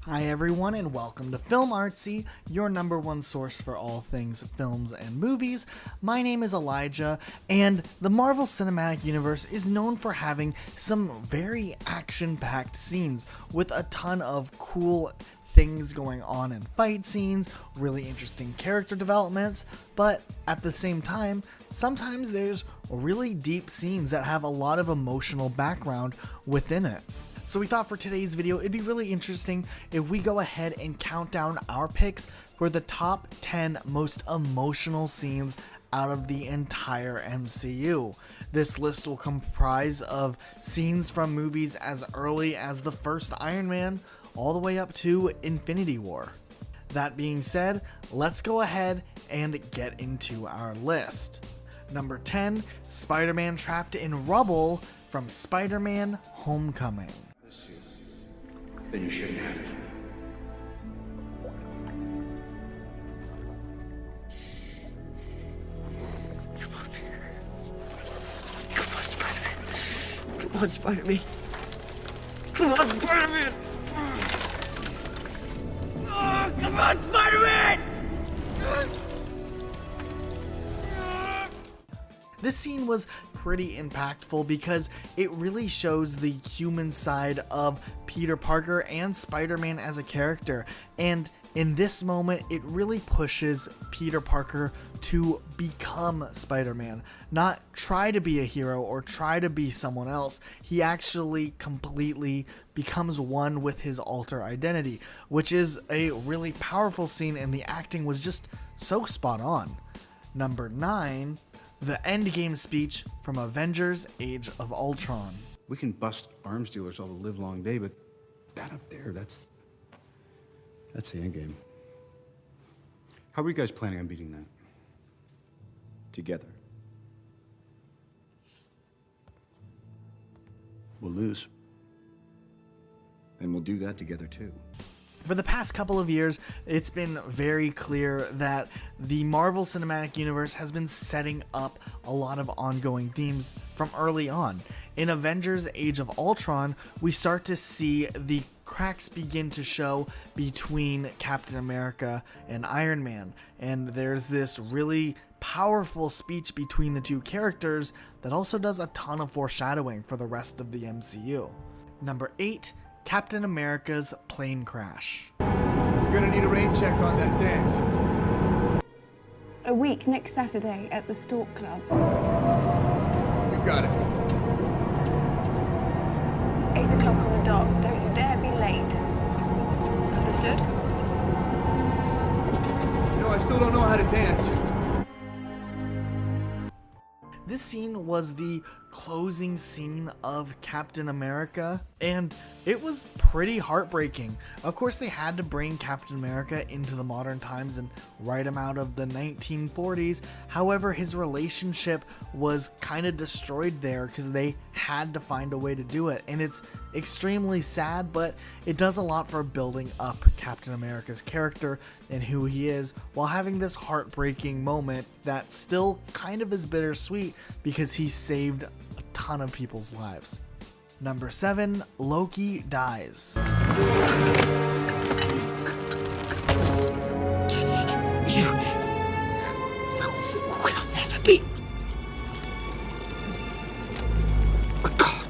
Hi everyone and welcome to Film Artsy, your number one source for all things films and movies. My name is Elijah, and the Marvel Cinematic Universe is known for having some very action-packed scenes with a ton of cool things going on in fight scenes, really interesting character developments, but at the same time, sometimes there's really deep scenes that have a lot of emotional background within it. So we thought for today's video, it'd be really interesting if we go ahead and count down our picks for the top 10 most emotional scenes out of the entire MCU. This list will comprise of scenes from movies as early as the first Iron Man, all the way up to Infinity War. That being said, let's go ahead and get into our list. Number 10, Spider-Man trapped in rubble from Spider-Man Homecoming. Then you shouldn't have it. Come on. Come on, Spider-Man. Come on, Spider-Man. Come on, Spider-Man. Oh, come on, Spider-Man! This scene was pretty impactful because it really shows the human side of Peter Parker and Spider-Man as a character, and in this moment it really pushes Peter Parker to become Spider-Man, not try to be a hero or try to be someone else. He actually completely becomes one with his alter identity, which is a really powerful scene, and the acting was just so spot on. Number 9, the endgame speech from Avengers Age of Ultron. We can bust arms dealers all the live long day, but that up there, that's the end game. How are you guys planning on beating that? Together. We'll lose. And we'll do that together too. For the past couple of years, it's been very clear that the Marvel Cinematic Universe has been setting up a lot of ongoing themes from early on. In Avengers Age of Ultron, we start to see the cracks begin to show between Captain America and Iron Man, and there's this really powerful speech between the two characters that also does a ton of foreshadowing for the rest of the MCU. Number 8, Captain America's plane crash. You're gonna need a rain check on that dance. A week next Saturday at the Stork Club. You got it. 8 o'clock on the dot. Don't you dare be late. Understood? You know, I still don't know how to dance. This scene was the closing scene of Captain America, and it was pretty heartbreaking. Of course, they had to bring Captain America into the modern times and write him out of the 1940s. However, his relationship was kind of destroyed there because they had to find a way to do it, and it's extremely sad, but it does a lot for building up Captain America's character and who he is, while having this heartbreaking moment that still kind of is bittersweet because he saved a ton of people's lives. Number 7, Loki dies. You will never be a god.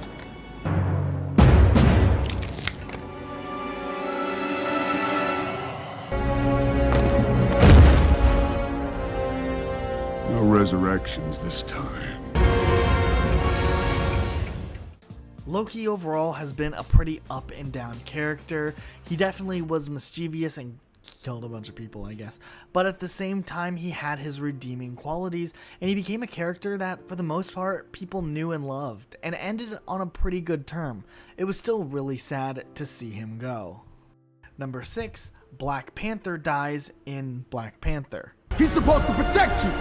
No resurrections this time. Loki overall has been a pretty up and down character. He definitely was mischievous and killed a bunch of people, I guess. But at the same time, he had his redeeming qualities, and he became a character that, for the most part, people knew and loved, and ended on a pretty good term. It was still really sad to see him go. Number 6, Black Panther dies in Black Panther. He's supposed to protect you.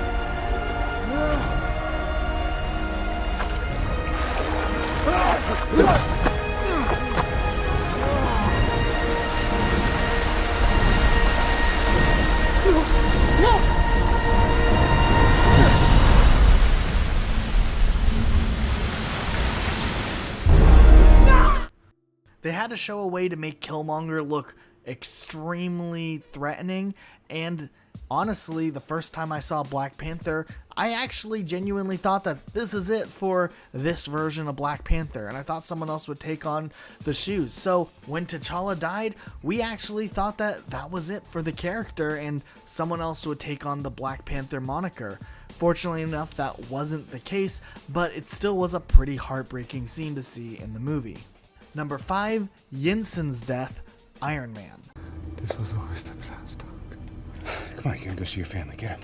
They had to show a way to make Killmonger look extremely threatening. And honestly, the first time I saw Black Panther, I actually genuinely thought that this is it for this version of Black Panther, and I thought someone else would take on the shoes. So when T'Challa died, we actually thought that that was it for the character and someone else would take on the Black Panther moniker. Fortunately enough, that wasn't the case, but it still was a pretty heartbreaking scene to see in the movie. Number 5, Yinsen's death, Iron Man. This was always the plan, Stark. Come on, you gotta go see your family. Get him.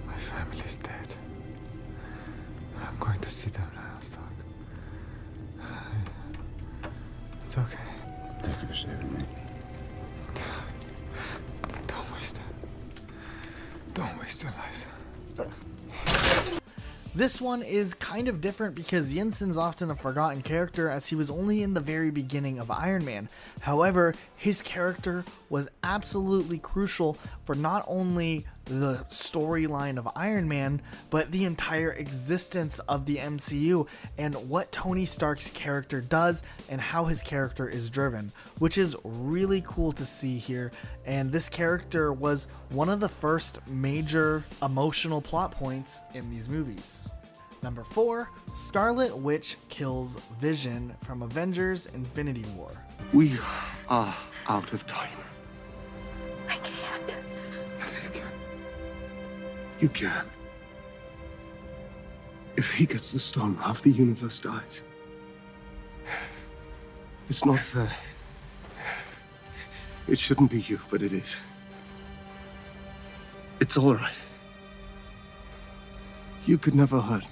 My family's dead. I'm going to see them now, Stark. It's okay. Thank you for saving me. Don't waste it. Don't waste your life. This one is kind of different because Yinsen's often a forgotten character as he was only in the very beginning of Iron Man. However, his character was absolutely crucial for not only the storyline of Iron Man, but the entire existence of the MCU and what Tony Stark's character does and how his character is driven, which is really cool to see here. And this character was one of the first major emotional plot points in these movies. Number 4, Scarlet Witch kills Vision from Avengers Infinity War. We are out of time. I can't. Yes, you can. You can. If he gets the stone, half the universe dies. It's not fair. It shouldn't be you, but it is. It's all right. You could never hurt me.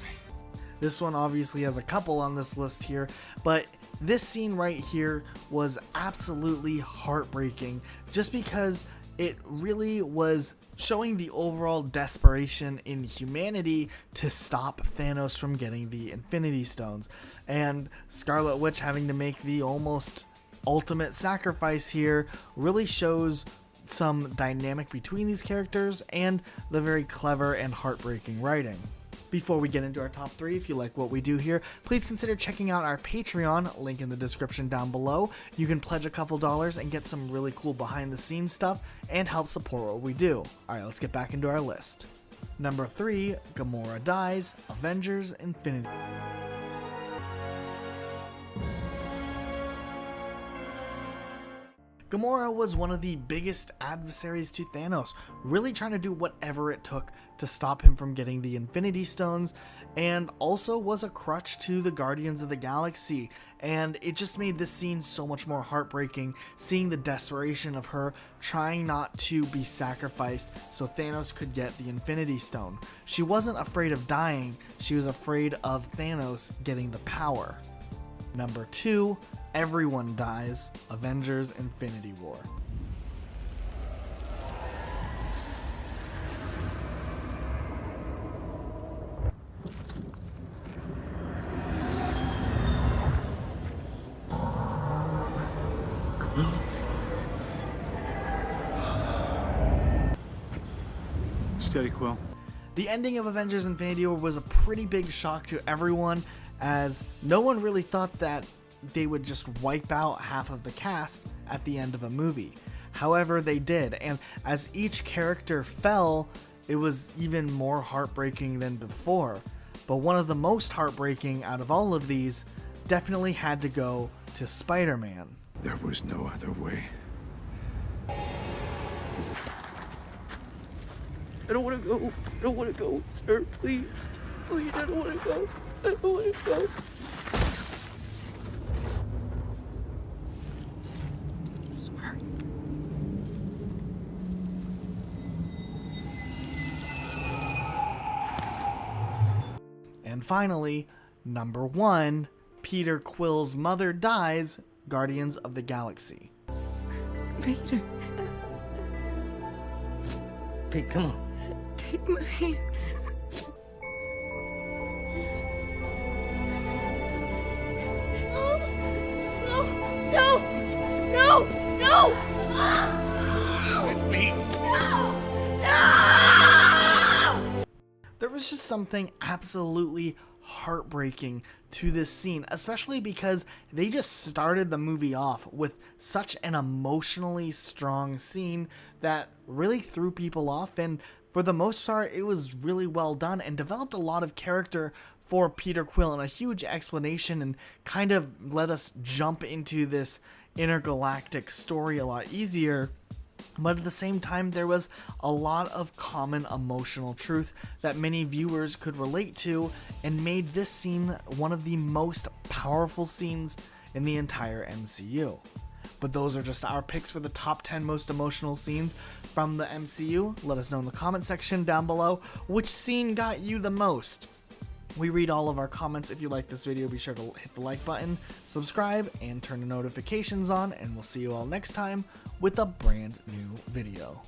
This one obviously has a couple on this list here, but this scene right here was absolutely heartbreaking just because it really was showing the overall desperation in humanity to stop Thanos from getting the Infinity Stones, and Scarlet Witch having to make the almost ultimate sacrifice here really shows some dynamic between these characters and the very clever and heartbreaking writing. Before we get into our top 3, if you like what we do here, please consider checking out our Patreon, link in the description down below. You can pledge a couple dollars and get some really cool behind the scenes stuff and help support what we do. Alright, let's get back into our list. Number 3, Gamora dies, Avengers Infinity. Gamora was one of the biggest adversaries to Thanos, really trying to do whatever it took to stop him from getting the Infinity Stones, and also was a crutch to the Guardians of the Galaxy, and it just made this scene so much more heartbreaking, seeing the desperation of her trying not to be sacrificed so Thanos could get the Infinity Stone. She wasn't afraid of dying, she was afraid of Thanos getting the power. Number 2, everyone dies, Avengers Infinity War. Steady, Quill. The ending of Avengers Infinity War was a pretty big shock to everyone, as no one really thought that they would just wipe out half of the cast at the end of a movie. However, they did, and as each character fell, it was even more heartbreaking than before. But one of the most heartbreaking out of all of these definitely had to go to Spider-Man. There was no other way. I don't want to go. I don't want to go, sir. Please. Please, I don't want to go. I don't want to go. Sorry. And finally, number 1, Peter Quill's mother dies, Guardians of the Galaxy. Peter. Pete, come on. Take my hand. No! No! No! No! It's me. No! No! There was just something absolutely heartbreaking to this scene, especially because they just started the movie off with such an emotionally strong scene that really threw people off, and for the most part it was really well done and developed a lot of character for Peter Quill and a huge explanation, and kind of let us jump into this intergalactic story a lot easier. But at the same time, there was a lot of common emotional truth that many viewers could relate to, and made this scene one of the most powerful scenes in the entire MCU. But those are just our picks for the top 10 most emotional scenes from the MCU. Let us know in the comment section down below which scene got you the most. We read all of our comments. If you like this video, be sure to hit the like button, subscribe, and turn the notifications on, and we'll see you all next time with a brand new video.